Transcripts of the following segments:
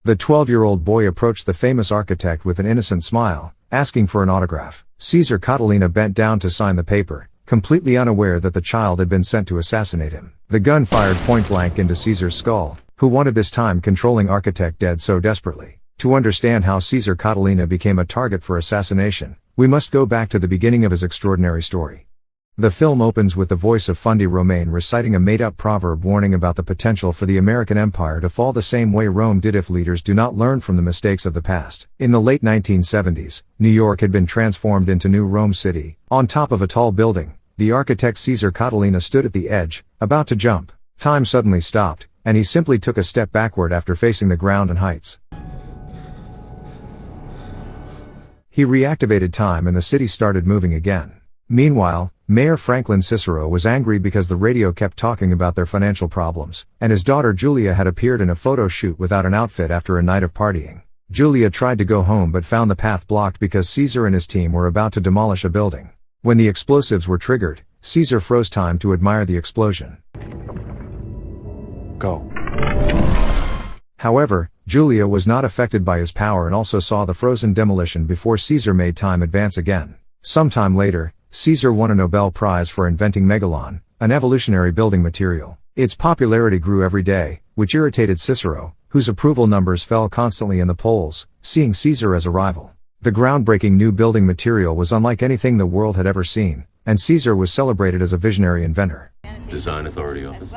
The 12-year-old boy approached the famous architect with an innocent smile, asking for an autograph. Caesar Catalina bent down to sign the paper, completely unaware that the child had been sent to assassinate him. The gun fired point-blank into Caesar's skull, who wanted this time-controlling architect dead so desperately. To understand how Caesar Catalina became a target for assassination, we must go back to the beginning of his extraordinary story. The film opens with the voice of Fundy Romain reciting a made-up proverb warning about the potential for the American empire to fall the same way Rome did if leaders do not learn from the mistakes of the past. In the late 1970s, New York had been transformed into New Rome City. On top of a tall building, the architect Caesar Catalina stood at the edge, about to jump. Time suddenly stopped, and he simply took a step backward after facing the ground and heights. He reactivated time and the city started moving again. Meanwhile, Mayor Franklin Cicero was angry because the radio kept talking about their financial problems, and his daughter Julia had appeared in a photo shoot without an outfit after a night of partying. Julia tried to go home but found the path blocked because Caesar and his team were about to demolish a building. When the explosives were triggered, Caesar froze time to admire the explosion. Go. However, Julia was not affected by his power and also saw the frozen demolition before Caesar made time advance again. Sometime later, Caesar won a Nobel Prize for inventing megalon, an evolutionary building material. Its popularity grew every day, which irritated Cicero, whose approval numbers fell constantly in the polls, seeing Caesar as a rival. The groundbreaking new building material was unlike anything the world had ever seen, and Caesar was celebrated as a visionary inventor. Design Authority Office.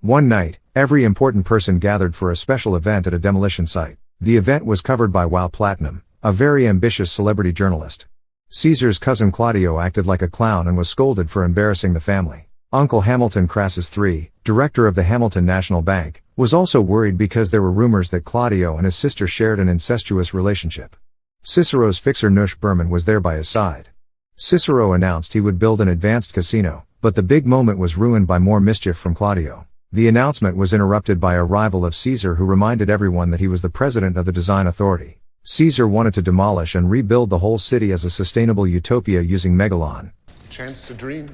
One night, every important person gathered for a special event at a demolition site. The event was covered by Wow Platinum, a very ambitious celebrity journalist. Caesar's cousin Claudio acted like a clown and was scolded for embarrassing the family. Uncle Hamilton Crassus III, director of the Hamilton National Bank, was also worried because there were rumors that Claudio and his sister shared an incestuous relationship. Cicero's fixer Nush Berman was there by his side. Cicero announced he would build an advanced casino, but the big moment was ruined by more mischief from Claudio. The announcement was interrupted by a rival of Caesar who reminded everyone that he was the president of the Design Authority. Caesar wanted to demolish and rebuild the whole city as a sustainable utopia using megalon. Chance to dream.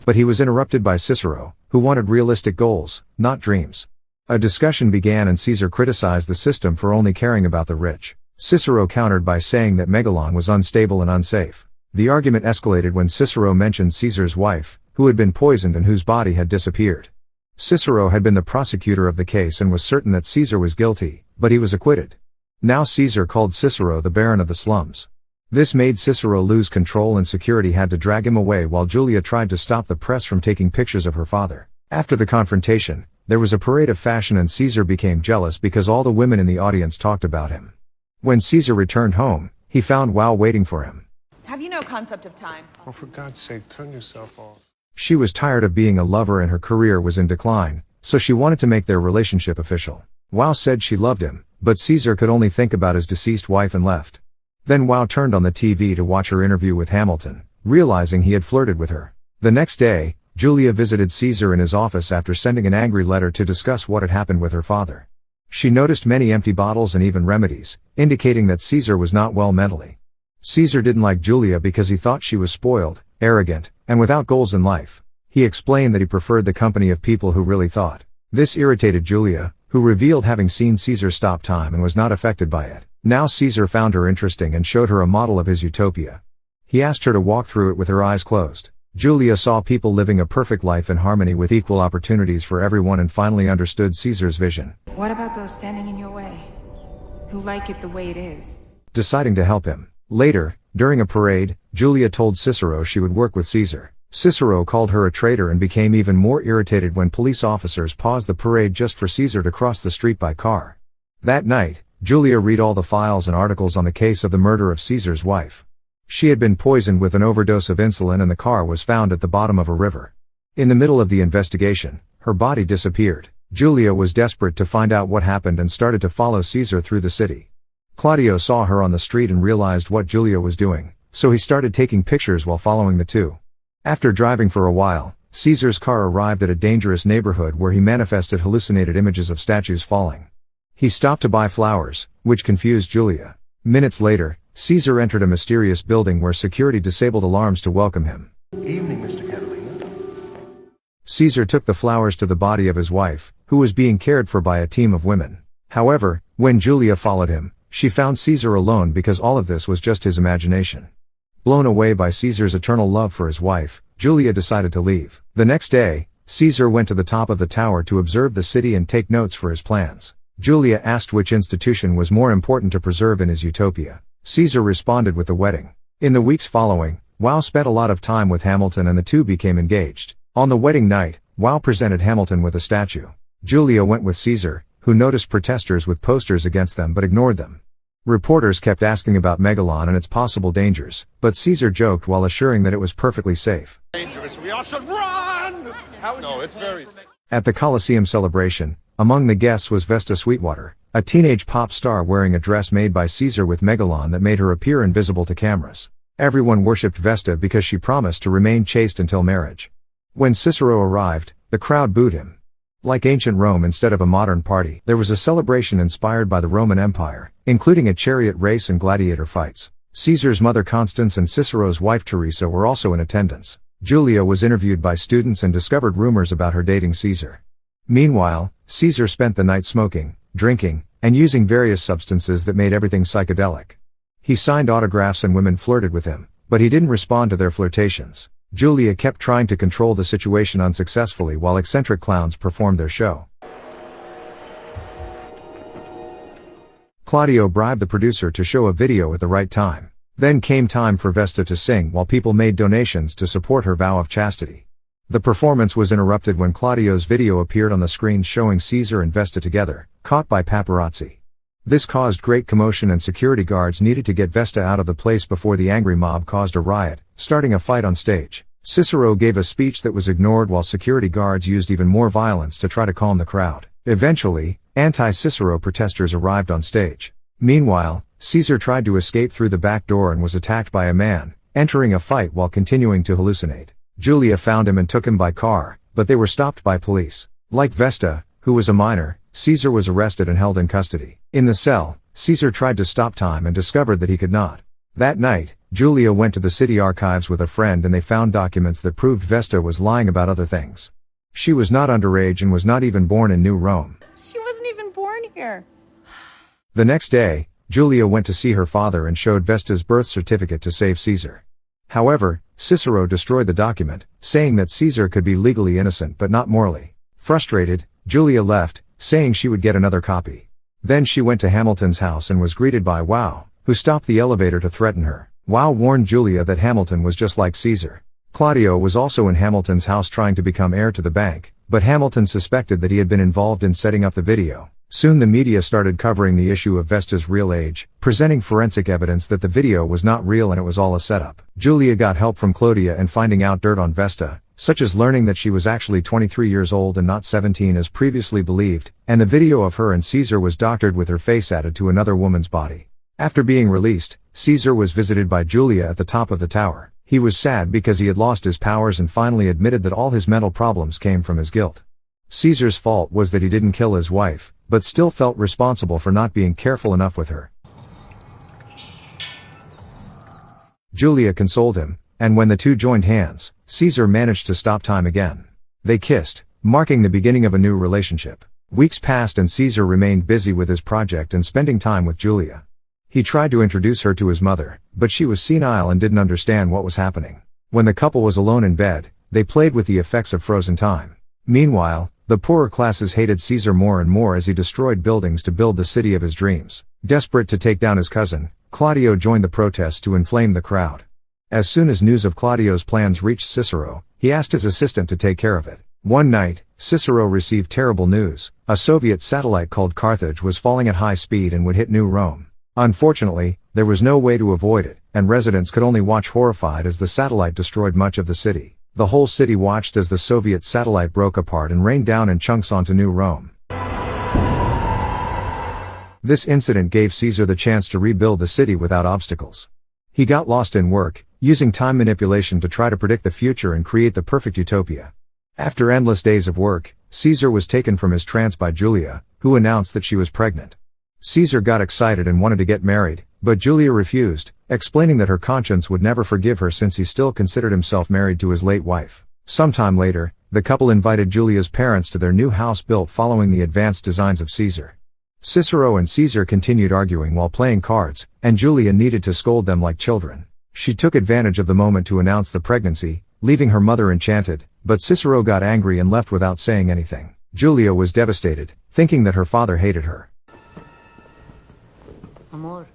But he was interrupted by Cicero, who wanted realistic goals, not dreams. A discussion began and Caesar criticized the system for only caring about the rich. Cicero countered by saying that megalon was unstable and unsafe. The argument escalated when Cicero mentioned Caesar's wife, who had been poisoned and whose body had disappeared. Cicero had been the prosecutor of the case and was certain that Caesar was guilty, but he was acquitted. Now Caesar called Cicero the Baron of the Slums. This made Cicero lose control and security had to drag him away while Julia tried to stop the press from taking pictures of her father. After the confrontation, there was a parade of fashion and Caesar became jealous because all the women in the audience talked about him. When Caesar returned home, he found Wow waiting for him. Have you no concept of time? Oh, for God's sake, turn yourself off. She was tired of being a lover and her career was in decline, so she wanted to make their relationship official. Wow said she loved him, but Caesar could only think about his deceased wife and left. Then Wow turned on the TV to watch her interview with Hamilton, realizing he had flirted with her. The next day, Julia visited Caesar in his office after sending an angry letter to discuss what had happened with her father. She noticed many empty bottles and even remedies, indicating that Caesar was not well mentally. Caesar didn't like Julia because he thought she was spoiled, arrogant, and without goals in life. He explained that he preferred the company of people who really thought. This irritated Julia, who revealed having seen Caesar stop time and was not affected by it. Now Caesar found her interesting and showed her a model of his utopia. He asked her to walk through it with her eyes closed. Julia saw people living a perfect life in harmony with equal opportunities for everyone and finally understood Caesar's vision. What about those standing in your way? Who like it the way it is? Deciding to help him. Later, during a parade, Julia told Cicero she would work with Caesar. Cicero called her a traitor and became even more irritated when police officers paused the parade just for Caesar to cross the street by car. That night, Julia read all the files and articles on the case of the murder of Caesar's wife. She had been poisoned with an overdose of insulin and the car was found at the bottom of a river. In the middle of the investigation, her body disappeared. Julia was desperate to find out what happened and started to follow Caesar through the city. Claudio saw her on the street and realized what Julia was doing, so he started taking pictures while following the two. After driving for a while, Caesar's car arrived at a dangerous neighborhood where he manifested hallucinated images of statues falling. He stopped to buy flowers, which confused Julia. Minutes later, Caesar entered a mysterious building where security disabled alarms to welcome him. Evening, Mr. Catalina. Caesar took the flowers to the body of his wife, who was being cared for by a team of women. However, when Julia followed him, she found Caesar alone because all of this was just his imagination. Blown away by Caesar's eternal love for his wife, Julia decided to leave. The next day, Caesar went to the top of the tower to observe the city and take notes for his plans. Julia asked which institution was more important to preserve in his utopia. Caesar responded with the wedding. In the weeks following, Wow spent a lot of time with Hamilton and the two became engaged. On the wedding night, Wow presented Hamilton with a statue. Julia went with Caesar, who noticed protesters with posters against them but ignored them. Reporters kept asking about Megalon and its possible dangers, but Caesar joked while assuring that it was perfectly safe. Dangerous, we all should run! No, it's very safe. At the Colosseum celebration, among the guests was Vesta Sweetwater, a teenage pop star wearing a dress made by Caesar with Megalon that made her appear invisible to cameras. Everyone worshipped Vesta because she promised to remain chaste until marriage. When Cicero arrived, the crowd booed him. Like ancient Rome, instead of a modern party, there was a celebration inspired by the Roman Empire, including a chariot race and gladiator fights. Caesar's mother Constance and Cicero's wife Teresa were also in attendance. Julia was interviewed by students and discovered rumors about her dating Caesar. Meanwhile, Caesar spent the night smoking, drinking, and using various substances that made everything psychedelic. He signed autographs and women flirted with him, but he didn't respond to their flirtations. Julia kept trying to control the situation unsuccessfully while eccentric clowns performed their show. Claudio bribed the producer to show a video at the right time. Then came time for Vesta to sing while people made donations to support her vow of chastity. The performance was interrupted when Claudio's video appeared on the screen showing Caesar and Vesta together, caught by paparazzi. This caused great commotion and security guards needed to get Vesta out of the place before the angry mob caused a riot, starting a fight on stage. Cicero gave a speech that was ignored while security guards used even more violence to try to calm the crowd. Eventually, anti-Cicero protesters arrived on stage. Meanwhile, Caesar tried to escape through the back door and was attacked by a man, entering a fight while continuing to hallucinate. Julia found him and took him by car, but they were stopped by police. Like Vesta, who was a minor, Caesar was arrested and held in custody. In the cell, Caesar tried to stop time and discovered that he could not. That night, Julia went to the city archives with a friend and they found documents that proved Vesta was lying about other things. She was not underage and was not even born in New Rome. She wasn't even born here. The next day, Julia went to see her father and showed Vesta's birth certificate to save Caesar. However, Cicero destroyed the document, saying that Caesar could be legally innocent but not morally. Frustrated, Julia left, saying she would get another copy. Then she went to Hamilton's house and was greeted by Wow, who stopped the elevator to threaten her. Wow warned Julia that Hamilton was just like Caesar. Claudio was also in Hamilton's house trying to become heir to the bank, but Hamilton suspected that he had been involved in setting up the video. Soon the media started covering the issue of Vesta's real age, presenting forensic evidence that the video was not real and it was all a setup. Julia got help from Claudia in finding out dirt on Vesta, such as learning that she was actually 23 years old and not 17 as previously believed, and the video of her and Caesar was doctored with her face added to another woman's body. After being released, Caesar was visited by Julia at the top of the tower. He was sad because he had lost his powers and finally admitted that all his mental problems came from his guilt. Caesar's fault was that he didn't kill his wife, but still felt responsible for not being careful enough with her. Julia consoled him, and when the two joined hands, Caesar managed to stop time again. They kissed, marking the beginning of a new relationship. Weeks passed and Caesar remained busy with his project and spending time with Julia. He tried to introduce her to his mother, but she was senile and didn't understand what was happening. When the couple was alone in bed, they played with the effects of frozen time. Meanwhile, the poorer classes hated Caesar more and more as he destroyed buildings to build the city of his dreams. Desperate to take down his cousin, Claudio joined the protests to inflame the crowd. As soon as news of Claudio's plans reached Cicero, he asked his assistant to take care of it. One night, Cicero received terrible news. A Soviet satellite called Carthage was falling at high speed and would hit New Rome. Unfortunately, there was no way to avoid it, and residents could only watch horrified as the satellite destroyed much of the city. The whole city watched as the Soviet satellite broke apart and rained down in chunks onto New Rome. This incident gave Caesar the chance to rebuild the city without obstacles. He got lost in work, using time manipulation to try to predict the future and create the perfect utopia. After endless days of work, Caesar was taken from his trance by Julia, who announced that she was pregnant. Caesar got excited and wanted to get married, but Julia refused, explaining that her conscience would never forgive her since he still considered himself married to his late wife. Sometime later, the couple invited Julia's parents to their new house built following the advanced designs of Caesar. Cicero and Caesar continued arguing while playing cards, and Julia needed to scold them like children. She took advantage of the moment to announce the pregnancy, leaving her mother enchanted, but Cicero got angry and left without saying anything. Julia was devastated, thinking that her father hated her. Amor.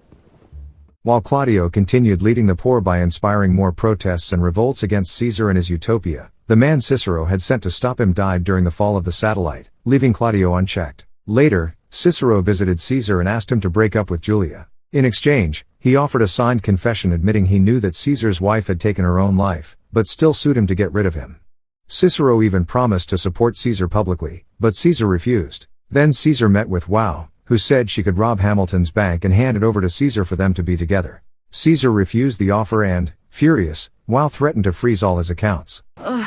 While Claudio continued leading the poor by inspiring more protests and revolts against Caesar and his utopia, the man Cicero had sent to stop him died during the fall of the satellite, leaving Claudio unchecked. Later, Cicero visited Caesar and asked him to break up with Julia. In exchange, he offered a signed confession admitting he knew that Caesar's wife had taken her own life, but still sued him to get rid of him. Cicero even promised to support Caesar publicly, but Caesar refused. Then Caesar met with Wow, who said she could rob Hamilton's bank and hand it over to Caesar for them to be together. Caesar refused the offer and, furious, Wow threatened to freeze all his accounts. Ugh.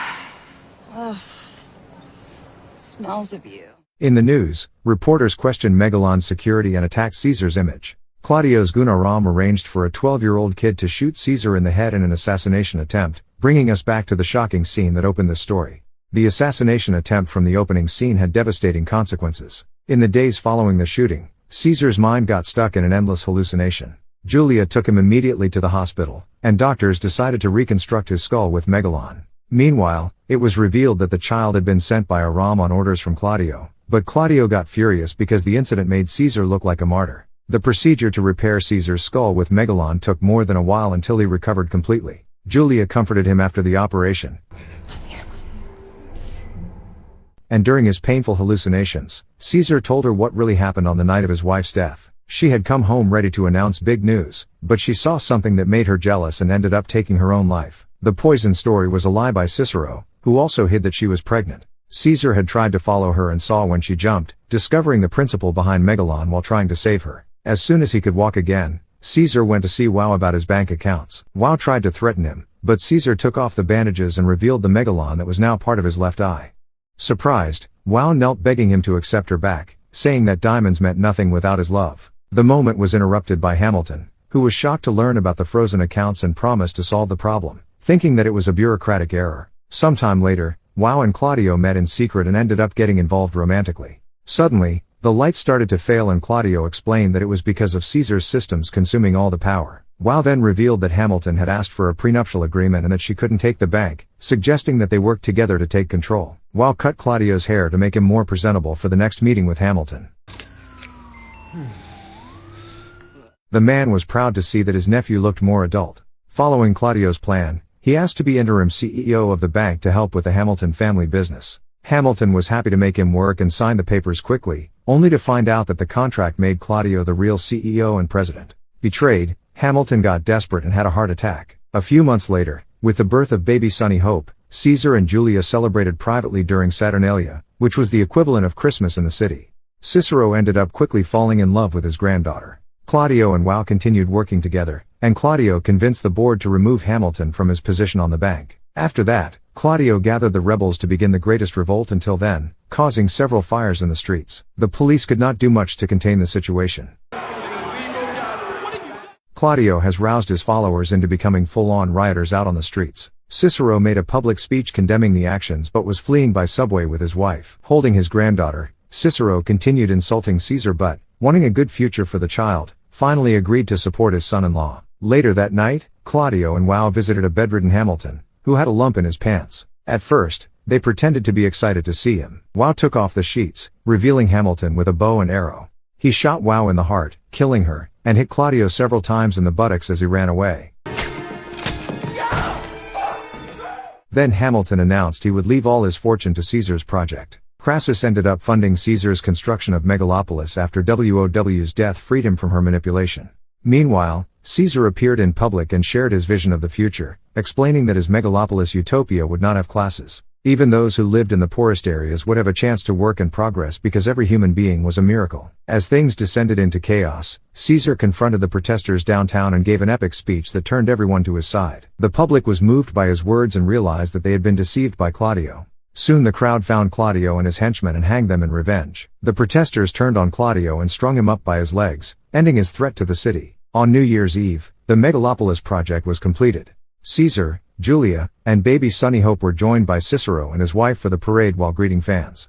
Smells of you. In the news, reporters questioned Megalon's security and attacked Caesar's image. Claudio's Gunaram arranged for a 12-year-old kid to shoot Caesar in the head in an assassination attempt, bringing us back to the shocking scene that opened this story. The assassination attempt from the opening scene had devastating consequences. In the days following the shooting, Caesar's mind got stuck in an endless hallucination. Julia took him immediately to the hospital, and doctors decided to reconstruct his skull with Megalon. Meanwhile, it was revealed that the child had been sent by Aram on orders from Claudio, but Claudio got furious because the incident made Caesar look like a martyr. The procedure to repair Caesar's skull with Megalon took more than a while until he recovered completely. Julia comforted him after the operation. And during his painful hallucinations, Caesar told her what really happened on the night of his wife's death. She had come home ready to announce big news, but she saw something that made her jealous and ended up taking her own life. The poison story was a lie by Cicero, who also hid that she was pregnant. Caesar had tried to follow her and saw when she jumped, discovering the principle behind Megalon while trying to save her. As soon as he could walk again, Caesar went to see Wow about his bank accounts. Wow tried to threaten him, but Caesar took off the bandages and revealed the Megalon that was now part of his left eye. Surprised, Wow knelt begging him to accept her back, saying that diamonds meant nothing without his love. The moment was interrupted by Hamilton, who was shocked to learn about the frozen accounts and promised to solve the problem, thinking that it was a bureaucratic error. Sometime later, Wow and Claudio met in secret and ended up getting involved romantically. Suddenly, the lights started to fail and Claudio explained that it was because of Caesar's systems consuming all the power. Wow then revealed that Hamilton had asked for a prenuptial agreement and that she couldn't take the bank, suggesting that they work together to take control. Wow cut Claudio's hair to make him more presentable for the next meeting with Hamilton. The man was proud to see that his nephew looked more adult. Following Claudio's plan, he asked to be interim CEO of the bank to help with the Hamilton family business. Hamilton was happy to make him work and sign the papers quickly, only to find out that the contract made Claudio the real CEO and president. Betrayed, Hamilton got desperate and had a heart attack. A few months later, with the birth of baby Sunny Hope, Caesar and Julia celebrated privately during Saturnalia, which was the equivalent of Christmas in the city. Cicero ended up quickly falling in love with his granddaughter. Claudio and Wow continued working together, and Claudio convinced the board to remove Hamilton from his position on the bank. After that, Claudio gathered the rebels to begin the greatest revolt until then, causing several fires in the streets. The police could not do much to contain the situation. Claudio has roused his followers into becoming full-on rioters out on the streets. Cicero made a public speech condemning the actions but was fleeing by subway with his wife. Holding his granddaughter, Cicero continued insulting Caesar but, wanting a good future for the child, finally agreed to support his son-in-law. Later that night, Claudio and Wow visited a bedridden Hamilton, who had a lump in his pants. At first, they pretended to be excited to see him. Wow took off the sheets, revealing Hamilton with a bow and arrow. He shot Wow in the heart, killing her, and hit Claudio several times in the buttocks as he ran away. Then Hamilton announced he would leave all his fortune to Caesar's project. Crassus ended up funding Caesar's construction of Megalopolis after Wow's death freed him from her manipulation. Meanwhile, Caesar appeared in public and shared his vision of the future, explaining that his Megalopolis utopia would not have classes. Even those who lived in the poorest areas would have a chance to work and progress because every human being was a miracle. As things descended into chaos, Caesar confronted the protesters downtown and gave an epic speech that turned everyone to his side. The public was moved by his words and realized that they had been deceived by Claudio. Soon the crowd found Claudio and his henchmen and hanged them in revenge. The protesters turned on Claudio and strung him up by his legs, ending his threat to the city. On New Year's Eve, the Megalopolis project was completed. Caesar, Julia, and baby Sunny Hope were joined by Cicero and his wife for the parade while greeting fans.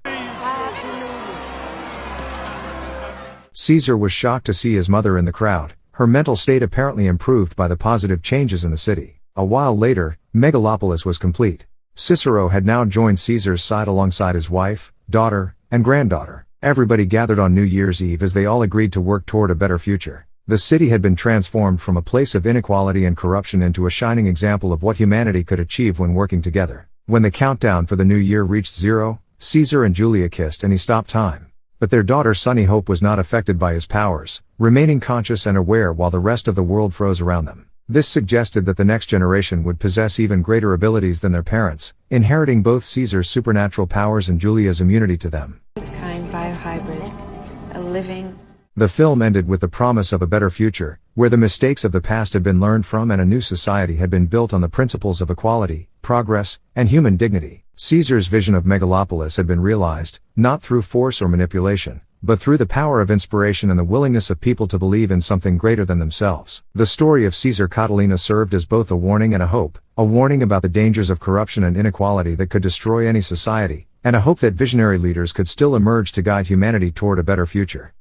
Caesar was shocked to see his mother in the crowd, her mental state apparently improved by the positive changes in the city. A while later, Megalopolis was complete. Cicero had now joined Caesar's side alongside his wife, daughter, and granddaughter. Everybody gathered on New Year's Eve as they all agreed to work toward a better future. The city had been transformed from a place of inequality and corruption into a shining example of what humanity could achieve when working together. When the countdown for the new year reached 0, Caesar and Julia kissed and he stopped time. But their daughter Sunny Hope was not affected by his powers, remaining conscious and aware while the rest of the world froze around them. This suggested that the next generation would possess even greater abilities than their parents, inheriting both Caesar's supernatural powers and Julia's immunity to them. Its kind biohybrid, a living... The film ended with the promise of a better future, where the mistakes of the past had been learned from and a new society had been built on the principles of equality, progress, and human dignity. Caesar's vision of Megalopolis had been realized, not through force or manipulation, but through the power of inspiration and the willingness of people to believe in something greater than themselves. The story of Caesar Catalina served as both a warning and a hope, a warning about the dangers of corruption and inequality that could destroy any society, and a hope that visionary leaders could still emerge to guide humanity toward a better future.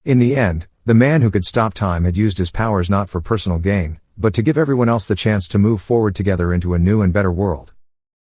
In the end, the man who could stop time had used his powers not for personal gain, but to give everyone else the chance to move forward together into a new and better world.